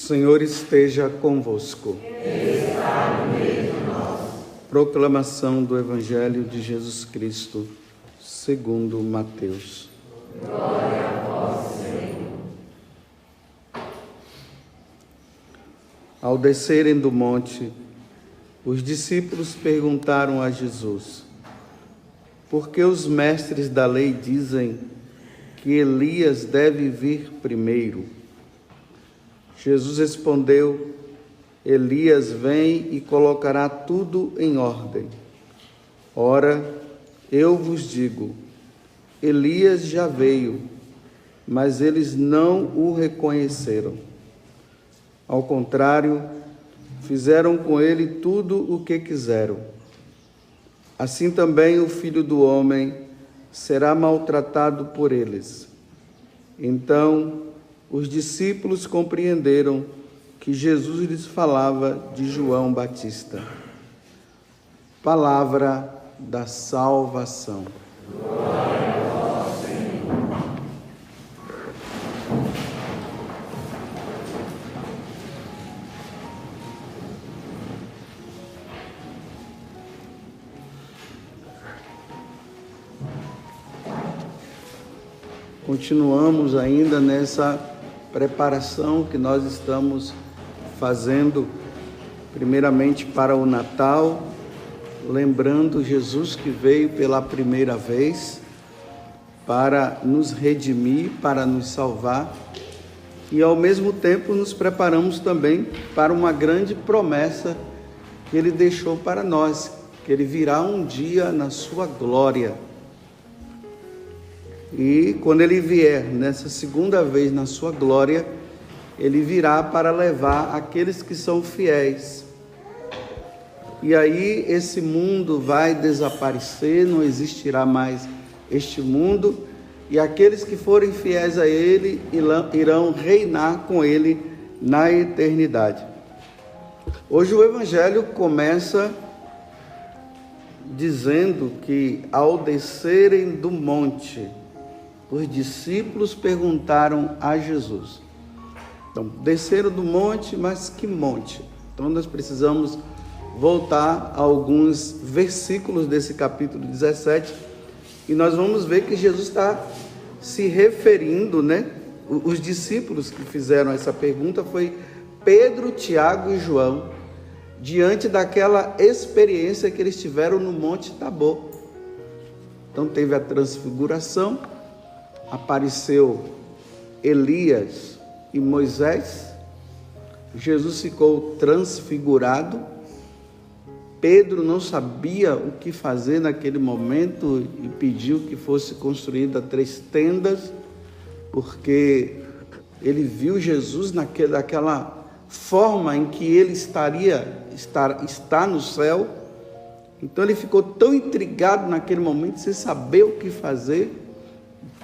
Senhor esteja convosco. Ele está no meio de nós. Proclamação do Evangelho de Jesus Cristo, segundo Mateus. Glória a vós, Senhor. Ao descerem do monte, os discípulos perguntaram a Jesus: por que os mestres da lei dizem que Elias deve vir primeiro? Jesus respondeu: Elias vem e colocará tudo em ordem. Ora, eu vos digo, Elias já veio, mas eles não o reconheceram. Ao contrário, fizeram com ele tudo o que quiseram. Assim também o Filho do Homem será maltratado por eles. Então, os discípulos compreenderam que Jesus lhes falava de João Batista. Palavra da salvação. Glória a vós, Senhor. Continuamos ainda nessa preparação que nós estamos fazendo, primeiramente para o Natal, lembrando Jesus que veio pela primeira vez para nos redimir, para nos salvar, e ao mesmo tempo nos preparamos também para uma grande promessa que Ele deixou para nós, que Ele virá um dia na sua glória. E quando Ele vier nessa segunda vez na sua glória, Ele virá para levar aqueles que são fiéis. E aí esse mundo vai desaparecer, não existirá mais este mundo, e aqueles que forem fiéis a Ele irão reinar com Ele na eternidade. Hoje o Evangelho começa dizendo que ao descerem do monte, os discípulos perguntaram a Jesus. Então, desceram do monte, mas que monte? Então, nós precisamos voltar a alguns versículos desse capítulo 17, e nós vamos ver que Jesus está se referindo, Os discípulos que fizeram essa pergunta foi Pedro, Tiago e João, diante daquela experiência que eles tiveram no Monte Tabor. Então, teve a transfiguração, apareceu Elias e Moisés, Jesus ficou transfigurado, Pedro não sabia o que fazer naquele momento e pediu que fosse construída 3 tendas, porque ele viu Jesus daquela forma em que ele está no céu. Então ele ficou tão intrigado naquele momento, sem saber o que fazer.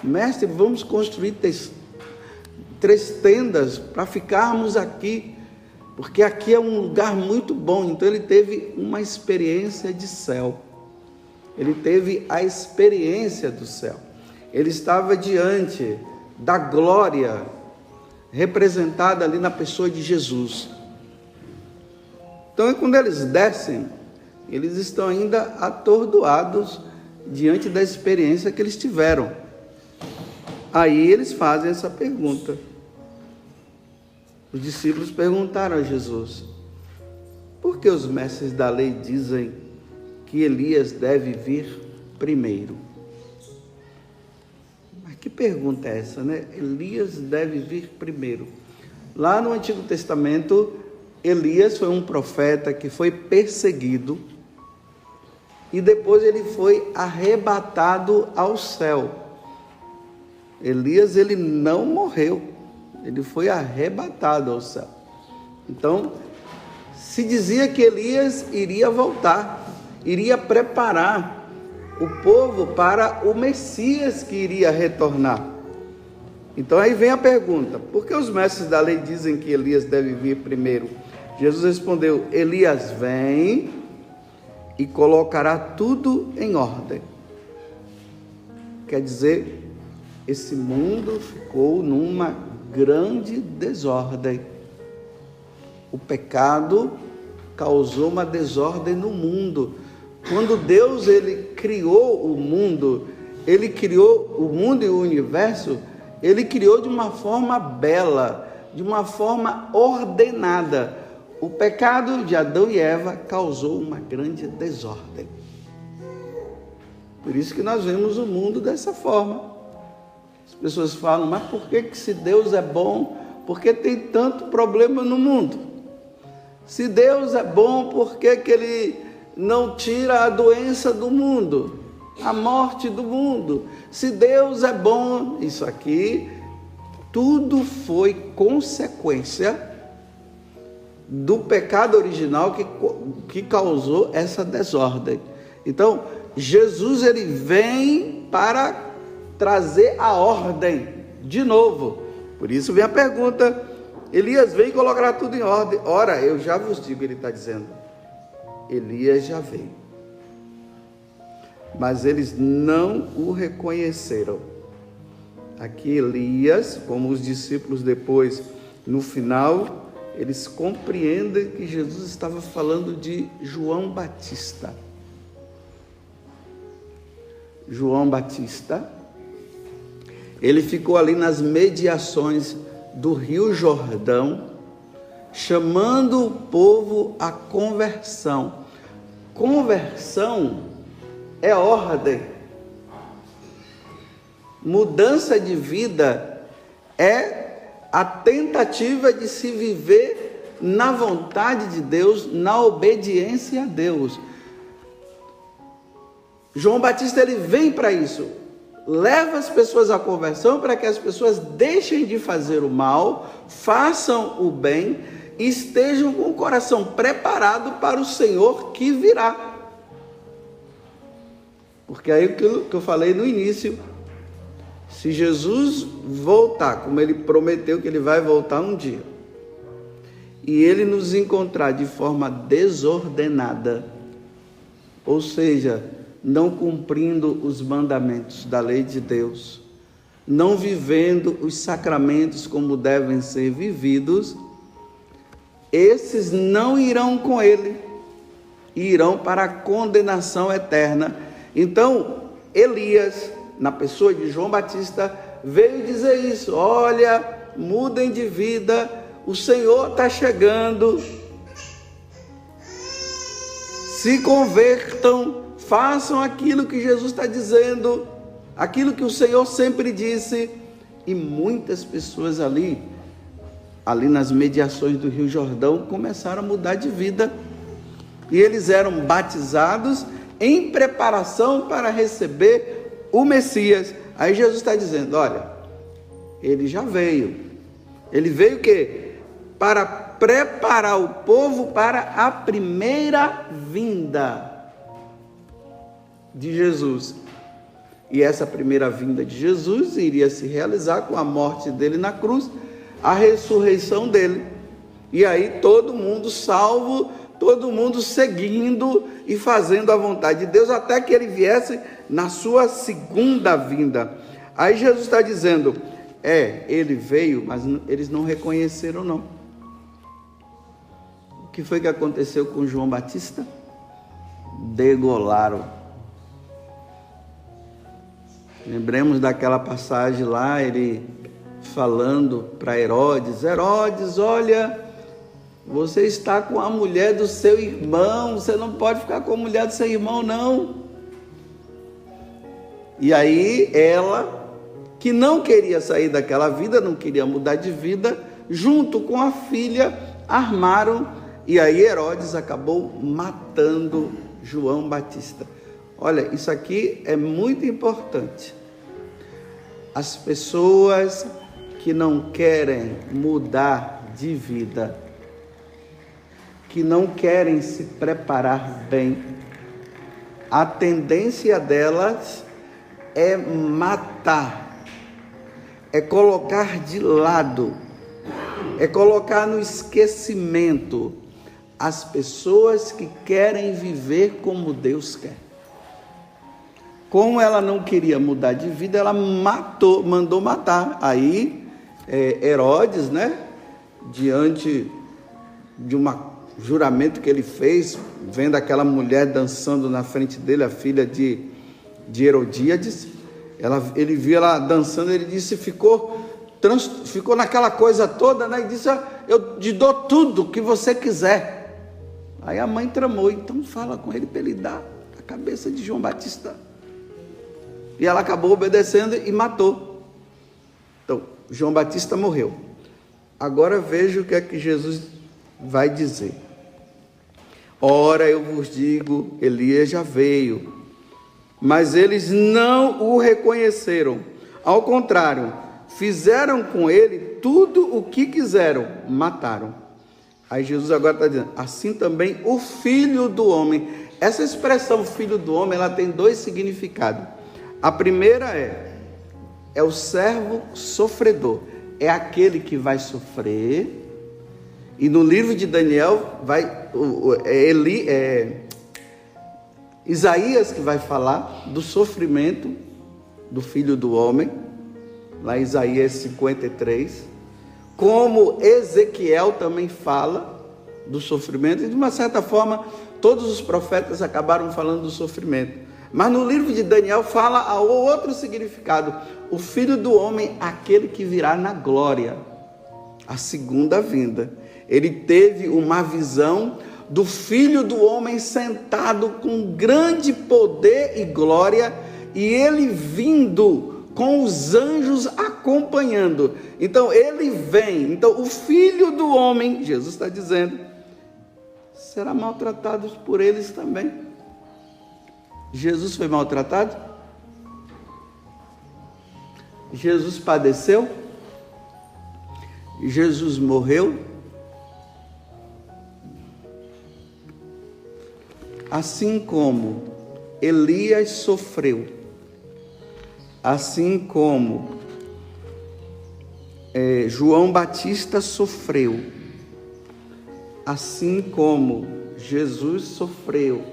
Mestre, vamos construir 3 tendas para ficarmos aqui, porque aqui é um lugar muito bom. Então ele teve uma experiência de céu, ele teve a experiência do céu, ele estava diante da glória representada ali na pessoa de Jesus. Então quando eles descem, eles estão ainda atordoados diante da experiência que eles tiveram. Aí eles fazem essa pergunta. Os discípulos perguntaram a Jesus: por que os mestres da lei dizem que Elias deve vir primeiro? Mas que pergunta é essa, Elias deve vir primeiro. Lá no Antigo Testamento, Elias foi um profeta que foi perseguido e depois ele foi arrebatado ao céu. Elias, ele não morreu, ele foi arrebatado ao céu. Então, se dizia que Elias iria voltar, iria preparar o povo para o Messias que iria retornar. Então aí vem a pergunta: por que os mestres da lei dizem que Elias deve vir primeiro? Jesus respondeu: Elias vem e colocará tudo em ordem. Quer dizer, esse mundo ficou numa grande desordem. O pecado causou uma desordem no mundo. Quando Deus ele criou o mundo e o universo, ele criou de uma forma bela, de uma forma ordenada. O pecado de Adão e Eva causou uma grande desordem. Por isso que nós vemos o mundo dessa forma. As pessoas falam, mas por que se Deus é bom, por que tem tanto problema no mundo? Se Deus é bom, por que Ele não tira a doença do mundo, a morte do mundo? Se Deus é bom, isso aqui, tudo foi consequência do pecado original que causou essa desordem. Então, Jesus ele vem para trazer a ordem de novo. Por isso vem a pergunta, Elias vem colocar tudo em ordem. Ora, eu já vos digo, ele está dizendo, Elias já veio, mas eles não o reconheceram. Aqui Elias, como os discípulos depois, no final, eles compreendem que Jesus estava falando de João Batista. João Batista, ele ficou ali nas mediações do Rio Jordão, chamando o povo à conversão. Conversão é ordem. Mudança de vida é a tentativa de se viver na vontade de Deus, na obediência a Deus. João Batista ele vem para isso, leva as pessoas à conversão para que as pessoas deixem de fazer o mal, façam o bem e estejam com o coração preparado para o Senhor que virá. Porque aí aquilo que eu falei no início, se Jesus voltar, como ele prometeu que ele vai voltar um dia, e ele nos encontrar de forma desordenada, ou seja, não cumprindo os mandamentos da lei de Deus, não vivendo os sacramentos como devem ser vividos, esses não irão com ele, irão para a condenação eterna. Então, Elias, na pessoa de João Batista, veio dizer isso: olha, mudem de vida, o Senhor está chegando, se convertam, façam aquilo que Jesus está dizendo, aquilo que o Senhor sempre disse. E muitas pessoas ali nas mediações do Rio Jordão, começaram a mudar de vida. E eles eram batizados em preparação para receber o Messias. Aí Jesus está dizendo, olha, ele já veio. Ele veio o quê? Para preparar o povo para a primeira vinda de Jesus. E essa primeira vinda de Jesus iria se realizar com a morte dele na cruz, a ressurreição dele, e aí todo mundo salvo, todo mundo seguindo e fazendo a vontade de Deus, até que ele viesse na sua segunda vinda. Aí Jesus está dizendo, ele veio, mas eles não reconheceram não. O que foi que aconteceu com João Batista? Degolaram. Lembremos daquela passagem lá, ele falando para Herodes, Herodes, olha, você está com a mulher do seu irmão, você não pode ficar com a mulher do seu irmão, não. E aí ela, que não queria sair daquela vida, não queria mudar de vida, junto com a filha, armaram, e aí Herodes acabou matando João Batista. Olha, isso aqui é muito importante. As pessoas que não querem mudar de vida, que não querem se preparar bem, a tendência delas é matar, é colocar de lado, é colocar no esquecimento as pessoas que querem viver como Deus quer. Como ela não queria mudar de vida, ela mandou matar. Aí Herodes, diante de um juramento que ele fez, vendo aquela mulher dançando na frente dele, a filha de Herodíades. Ele viu ela dançando, ele disse, ficou naquela coisa toda, né? E disse, eu te dou tudo que você quiser. Aí a mãe tramou, então fala com ele para ele dar a cabeça de João Batista. E ela acabou obedecendo e matou. Então, João Batista morreu. Agora veja o que é que Jesus vai dizer. Ora, eu vos digo, Elias já veio, mas eles não o reconheceram. Ao contrário, fizeram com ele tudo o que quiseram, mataram. Aí Jesus agora está dizendo, assim também o Filho do Homem. Essa expressão Filho do Homem, ela tem dois significados. A primeira é o servo sofredor, é aquele que vai sofrer. E no livro de Daniel, Isaías que vai falar do sofrimento do Filho do Homem, lá em Isaías 53, como Ezequiel também fala do sofrimento, e de uma certa forma, todos os profetas acabaram falando do sofrimento. Mas no livro de Daniel fala o outro significado, o Filho do Homem, aquele que virá na glória, a segunda vinda. Ele teve uma visão do Filho do Homem sentado com grande poder e glória, e ele vindo com os anjos acompanhando. Então ele vem, então o Filho do Homem, Jesus está dizendo, será maltratado por eles também. Jesus foi maltratado? Jesus padeceu? Jesus morreu? Assim como Elias sofreu, assim como João Batista sofreu, assim como Jesus sofreu,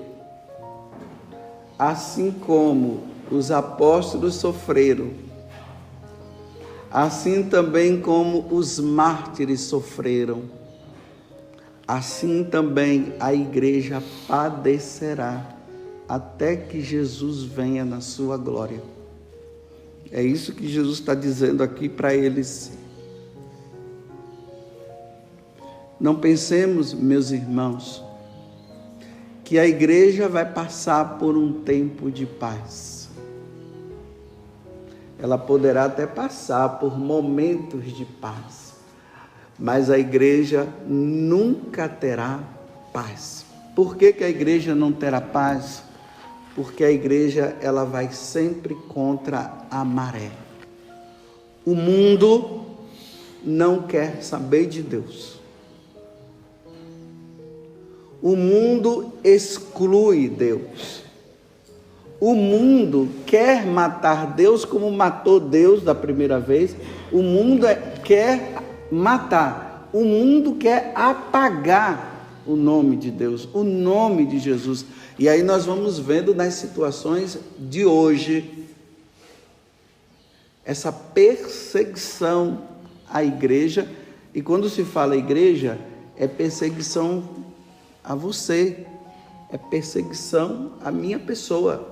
assim como os apóstolos sofreram, assim também como os mártires sofreram, assim também a igreja padecerá até que Jesus venha na sua glória. É isso que Jesus está dizendo aqui para eles. Não pensemos, meus irmãos, que a igreja vai passar por um tempo de paz. Ela poderá até passar por momentos de paz, mas a igreja nunca terá paz. Por que a igreja não terá paz? Porque a igreja ela vai sempre contra a maré. O mundo não quer saber de Deus. O mundo exclui Deus. O mundo quer matar Deus como matou Deus da primeira vez. O mundo quer matar. O mundo quer apagar o nome de Deus, o nome de Jesus. E aí nós vamos vendo nas situações de hoje essa perseguição à igreja. E quando se fala igreja, é perseguição a você, é perseguição à minha pessoa,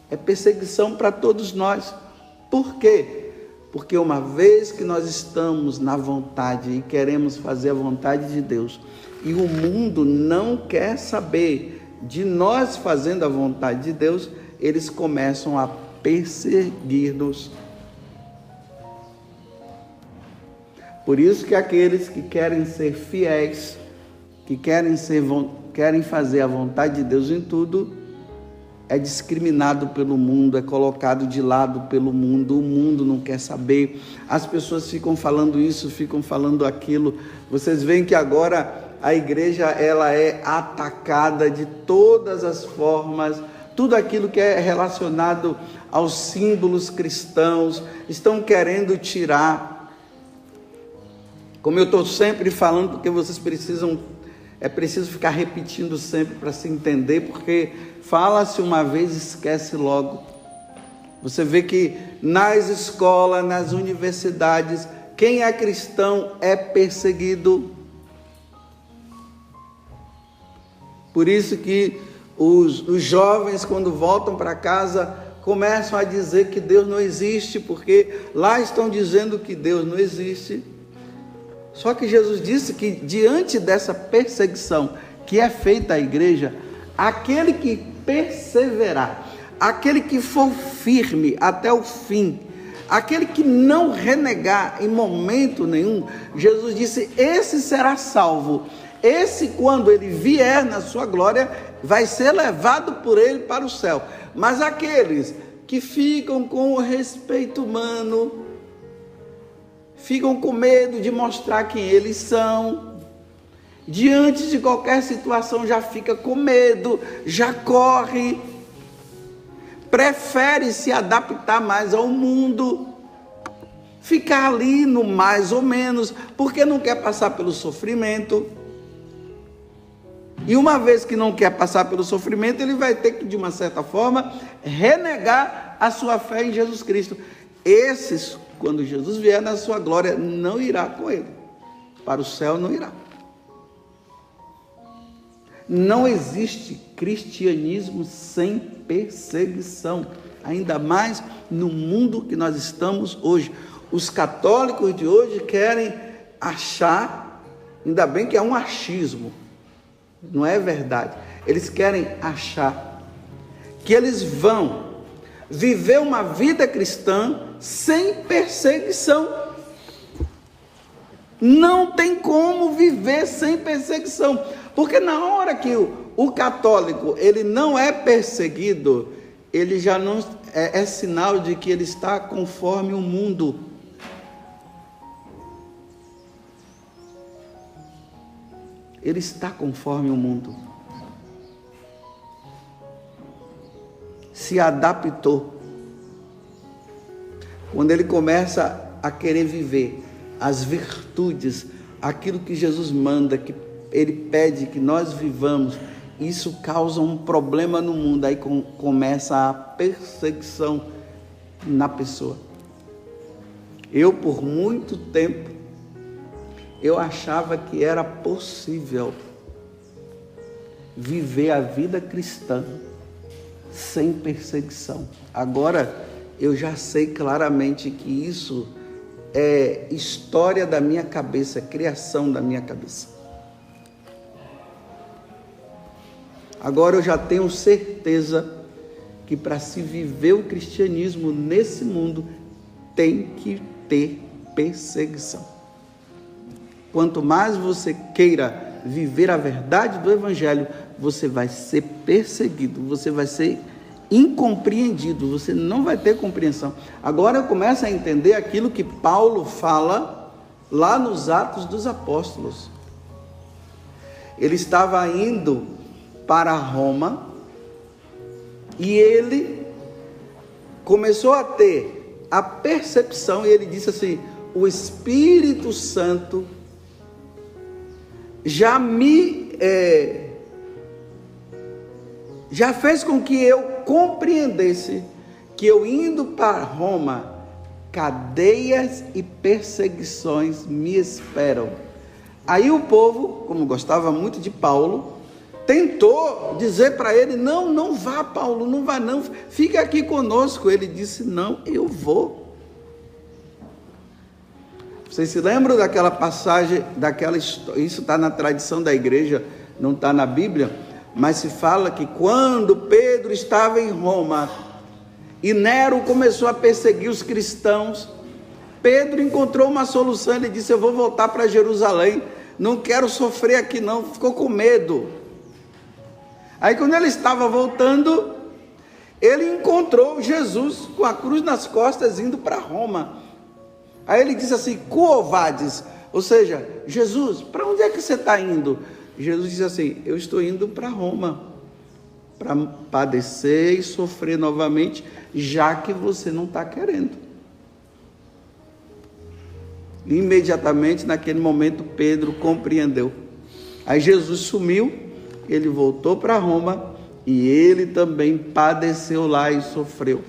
é perseguição para todos nós. Por quê? Porque uma vez que nós estamos na vontade e queremos fazer a vontade de Deus, e o mundo não quer saber de nós fazendo a vontade de Deus, eles começam a perseguir-nos. Por isso que aqueles que querem ser fiéis, que querem fazer a vontade de Deus em tudo, é discriminado pelo mundo, é colocado de lado pelo mundo. O mundo não quer saber, as pessoas ficam falando isso, ficam falando aquilo. Vocês veem que agora a igreja ela é atacada de todas as formas, tudo aquilo que é relacionado aos símbolos cristãos, estão querendo tirar. Como eu estou sempre falando, porque vocês é preciso ficar repetindo sempre para se entender, porque fala-se uma vez, esquece logo. Você vê que nas escolas, nas universidades, quem é cristão é perseguido. Por isso que os jovens, quando voltam para casa, começam a dizer que Deus não existe, porque lá estão dizendo que Deus não existe. Só que Jesus disse que diante dessa perseguição que é feita à igreja, aquele que perseverar, aquele que for firme até o fim, aquele que não renegar em momento nenhum, Jesus disse, esse será salvo. Esse, quando ele vier na sua glória, vai ser levado por ele para o céu. Mas aqueles que ficam com o respeito humano, ficam com medo de mostrar quem eles são, diante de qualquer situação já fica com medo, já corre, prefere se adaptar mais ao mundo, ficar ali no mais ou menos, porque não quer passar pelo sofrimento. E uma vez que não quer passar pelo sofrimento, ele vai ter que, de uma certa forma, renegar a sua fé em Jesus Cristo. Esses, quando Jesus vier na sua glória, não irá com ele. Para o céu não irá. Não existe cristianismo sem perseguição, ainda mais no mundo que nós estamos hoje. Os católicos de hoje querem achar, ainda bem que é um achismo, não é verdade. Eles querem achar que eles vão viver uma vida cristã sem perseguição. Não tem como viver sem perseguição, porque na hora que o católico ele não é perseguido, ele já não é sinal de que ele está conforme o mundo. Ele está conforme o mundo. Se adaptou. Quando ele começa a querer viver as virtudes, aquilo que Jesus manda, que ele pede que nós vivamos, isso causa um problema no mundo. Aí começa a perseguição na pessoa. Eu, por muito tempo, eu achava que era possível viver a vida cristã sem perseguição. Agora, eu já sei claramente que isso é história da minha cabeça, criação da minha cabeça. Agora eu já tenho certeza que para se viver o cristianismo nesse mundo, tem que ter perseguição. Quanto mais você queira viver a verdade do Evangelho, você vai ser perseguido, você vai ser incompreendido, você não vai ter compreensão. Agora eu começo a entender aquilo que Paulo fala lá nos Atos dos Apóstolos. Ele estava indo para Roma e ele começou a ter a percepção, e ele disse assim: o Espírito Santo já fez com que eu compreendesse que eu indo para Roma, cadeias e perseguições me esperam. Aí o povo, como gostava muito de Paulo, tentou dizer para ele: não vá, Paulo, não vá não, fica aqui conosco. Ele disse: não, eu vou. Vocês se lembram daquela passagem, daquela história? Isso está na tradição da igreja, não está na Bíblia, mas se fala que quando Pedro estava em Roma e Nero começou a perseguir os cristãos, Pedro encontrou uma solução. Ele disse: eu vou voltar para Jerusalém, não quero sofrer aqui não. Ficou com medo. Aí quando ele estava voltando, ele encontrou Jesus com a cruz nas costas indo para Roma. Aí ele disse assim: quo vadis? Ou seja, Jesus, para onde é que você está indo? Jesus disse assim: eu estou indo para Roma, para padecer e sofrer novamente, já que você não está querendo. E imediatamente, naquele momento, Pedro compreendeu. Aí Jesus sumiu, ele voltou para Roma e ele também padeceu lá e sofreu.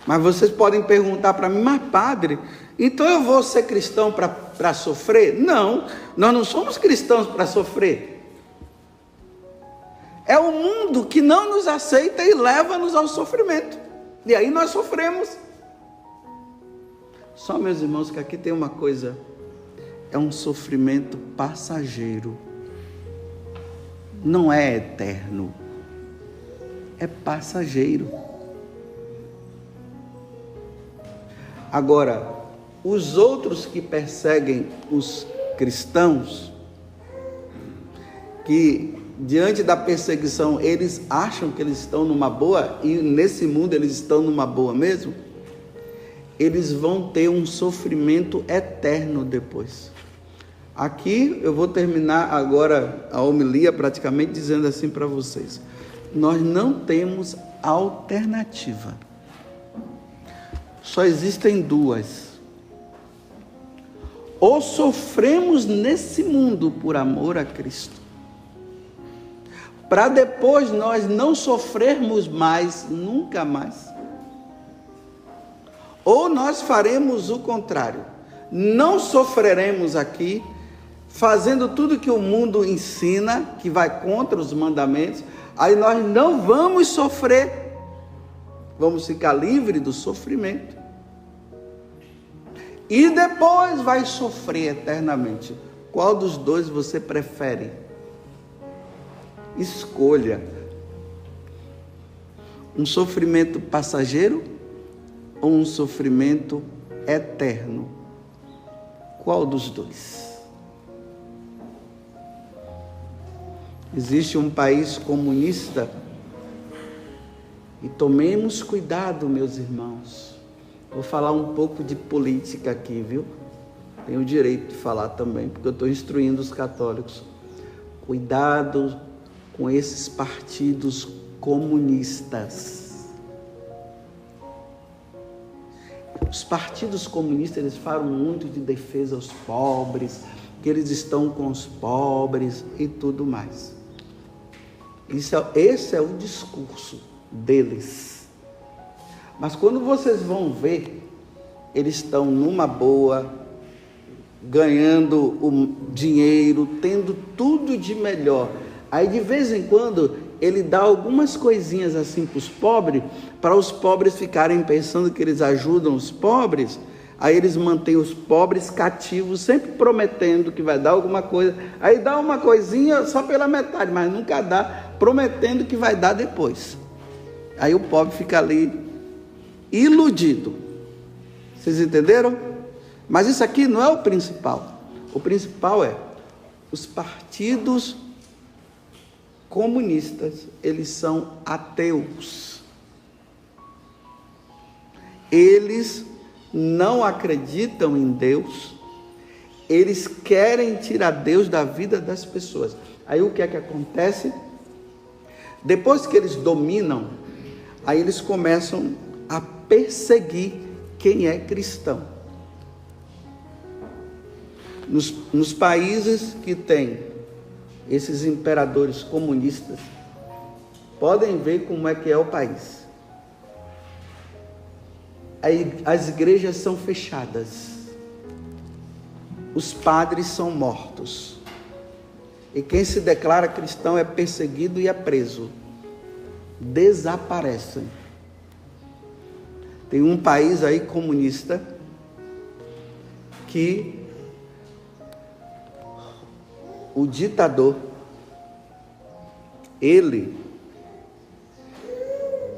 Mas vocês podem perguntar para mim: mas padre, então eu vou ser cristão para sofrer? Não, nós não somos cristãos para sofrer. É o mundo que não nos aceita e leva-nos ao sofrimento. E aí nós sofremos. Só, meus irmãos, que aqui tem uma coisa. É um sofrimento passageiro. Não é eterno. É passageiro. Agora, os outros que perseguem os cristãos, que diante da perseguição eles acham que eles estão numa boa, e nesse mundo eles estão numa boa mesmo, eles vão ter um sofrimento eterno depois. Aqui eu vou terminar agora a homilia praticamente dizendo assim para vocês: nós não temos alternativa. Só existem duas. Ou sofremos nesse mundo por amor a Cristo, para depois nós não sofrermos mais, nunca mais. Ou nós faremos o contrário, não sofreremos aqui, fazendo tudo que o mundo ensina, que vai contra os mandamentos, aí nós não vamos sofrer, vamos ficar livres do sofrimento. E depois vai sofrer eternamente. Qual dos dois você prefere? Escolha. Um sofrimento passageiro ou um sofrimento eterno? Qual dos dois? Existe um país comunista e tomemos cuidado, meus irmãos. Vou falar um pouco de política aqui, viu? Tenho o direito de falar também, porque eu estou instruindo os católicos. Cuidado com esses partidos comunistas. Os partidos comunistas, eles falam muito de defesa aos pobres, que eles estão com os pobres e tudo mais. Esse é o discurso deles. Mas quando vocês vão ver, eles estão numa boa, ganhando o dinheiro, tendo tudo de melhor. Aí de vez em quando ele dá algumas coisinhas assim para os pobres ficarem pensando que eles ajudam os pobres. Aí eles mantêm os pobres cativos, sempre prometendo que vai dar alguma coisa. Aí dá uma coisinha só pela metade, mas nunca dá, prometendo que vai dar depois. Aí o pobre fica ali iludido. Vocês entenderam? Mas isso aqui não é o principal. O principal é os partidos comunistas, eles são ateus. Eles não acreditam em Deus. Eles querem tirar Deus da vida das pessoas. Aí o que é que acontece? Depois que eles dominam, aí eles começam a perseguir quem é cristão. Nos países que tem esses imperadores comunistas, podem ver como é que é o país. Aí as igrejas são fechadas, os padres são mortos, e quem se declara cristão é perseguido e é preso, desaparecem. Tem um país aí comunista que o ditador, ele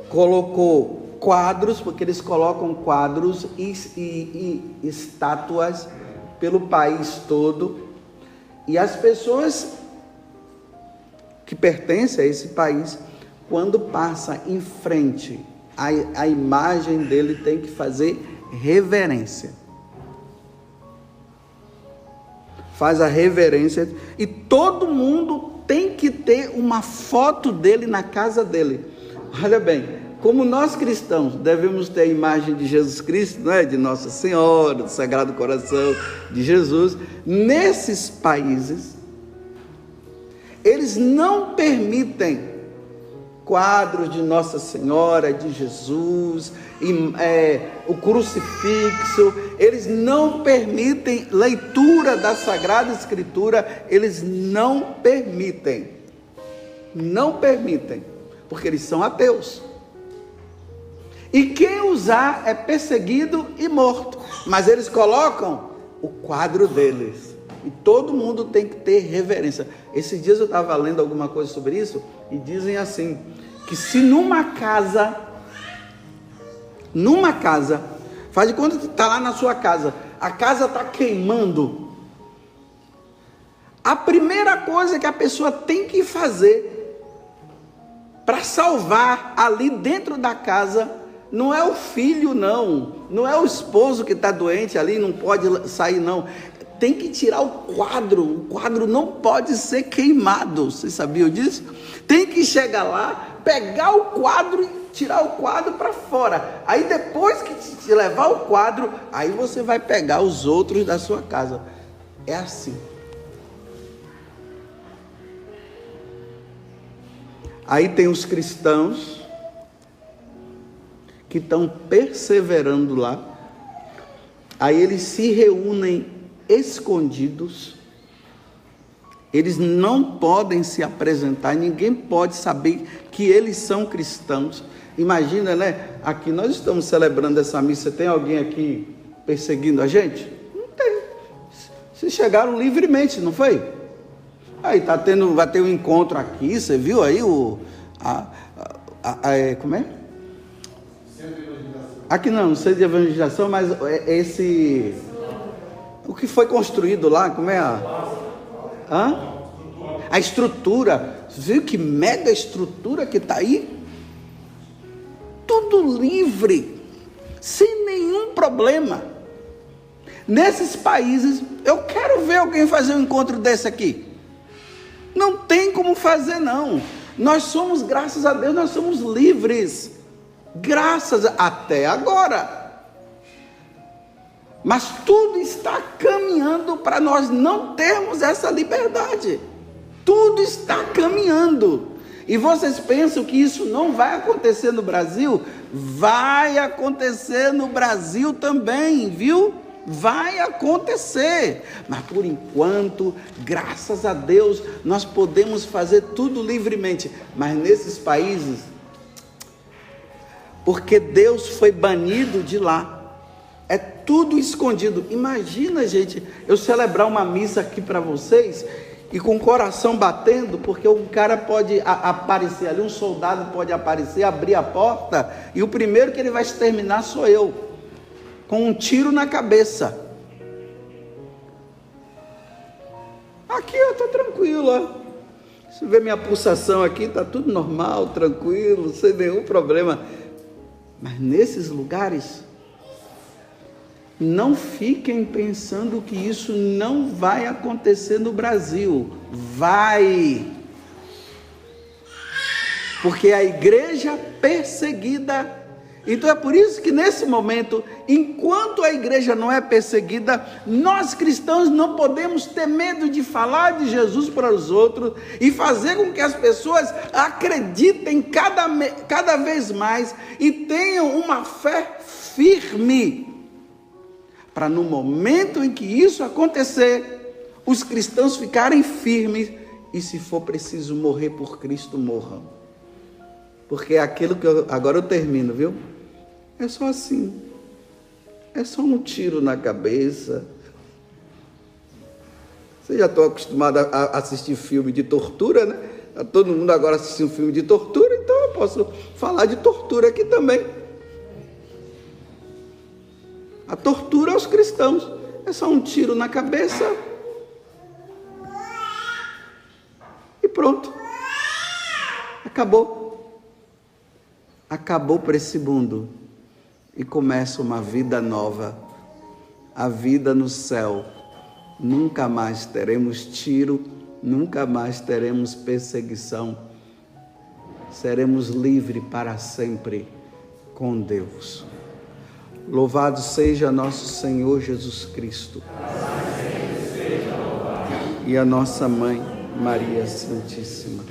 colocou quadros, porque eles colocam quadros e estátuas pelo país todo, e as pessoas que pertencem a esse país, quando passa em frente a imagem dele, tem que fazer reverência. Faz a reverência e todo mundo tem que ter uma foto dele na casa dele. Olha bem, como nós cristãos devemos ter a imagem de Jesus Cristo, não é? De Nossa Senhora, do Sagrado Coração de Jesus. Nesses países, eles não permitem quadros de Nossa Senhora, de Jesus, o crucifixo. Eles não permitem leitura da Sagrada Escritura, eles não permitem. não permitem, porque eles são ateus. E quem usar é perseguido e morto. Mas eles colocam o quadro deles. E todo mundo tem que ter reverência. Esses dias eu estava lendo alguma coisa sobre isso, e dizem assim, que se numa casa, faz de conta que está lá na sua casa, a casa está queimando, a primeira coisa que a pessoa tem que fazer para salvar ali dentro da casa, não é o filho não é o esposo que está doente ali, não pode sair não, tem que tirar o quadro não pode ser queimado, vocês sabiam disso? Tem que chegar lá, pegar o quadro e tirar o quadro para fora, aí depois que te levar o quadro, aí você vai pegar os outros da sua casa, é assim. Aí tem os cristãos que estão perseverando lá, aí eles se reúnem escondidos, eles não podem se apresentar, ninguém pode saber que eles são cristãos. Imagina, né? Aqui nós estamos celebrando essa missa, tem alguém aqui perseguindo a gente? Não tem. Vocês chegaram livremente, não foi? Aí vai ter um encontro aqui, você viu aí como é? Aqui não sei de evangelização, mas o que foi construído lá, como é a estrutura, você viu que mega estrutura que está aí? Tudo livre, sem nenhum problema. Nesses países, eu quero ver alguém fazer um encontro desse aqui. Não tem como fazer não. Nós somos, graças a Deus, nós somos livres. Até agora. Mas tudo está caminhando para nós não termos essa liberdade. Tudo está caminhando. E vocês pensam que isso não vai acontecer no Brasil? Vai acontecer no Brasil também, viu? Vai acontecer. Mas por enquanto, graças a Deus, nós podemos fazer tudo livremente. Mas nesses países, porque Deus foi banido de lá, é tudo escondido. Imagina, gente, eu celebrar uma missa aqui para vocês e com o coração batendo, porque um cara pode aparecer ali, um soldado pode aparecer, abrir a porta, e o primeiro que ele vai exterminar sou eu, com um tiro na cabeça. Aqui eu estou tranquilo, ó. Você vê minha pulsação aqui, está tudo normal, tranquilo, sem nenhum problema. Mas nesses lugares, não fiquem pensando que isso não vai acontecer no Brasil. Vai. Porque a igreja perseguida. Então é por isso que nesse momento, enquanto a igreja não é perseguida, nós cristãos não podemos ter medo de falar de Jesus para os outros e fazer com que as pessoas acreditem cada vez mais e tenham uma fé firme, para no momento em que isso acontecer, os cristãos ficarem firmes e, se for preciso morrer por Cristo, morram. Porque é aquilo que agora eu termino, viu? É só assim, é só um tiro na cabeça. Vocês já estão acostumados a assistir filme de tortura, né? Todo mundo agora assiste um filme de tortura, então eu posso falar de tortura aqui também. A tortura aos cristãos é só um tiro na cabeça e pronto, acabou para esse mundo e começa uma vida nova, a vida no céu. Nunca mais teremos tiro, nunca mais teremos perseguição, seremos livres para sempre com Deus. Louvado seja nosso Senhor Jesus Cristo e a nossa Mãe Maria Santíssima.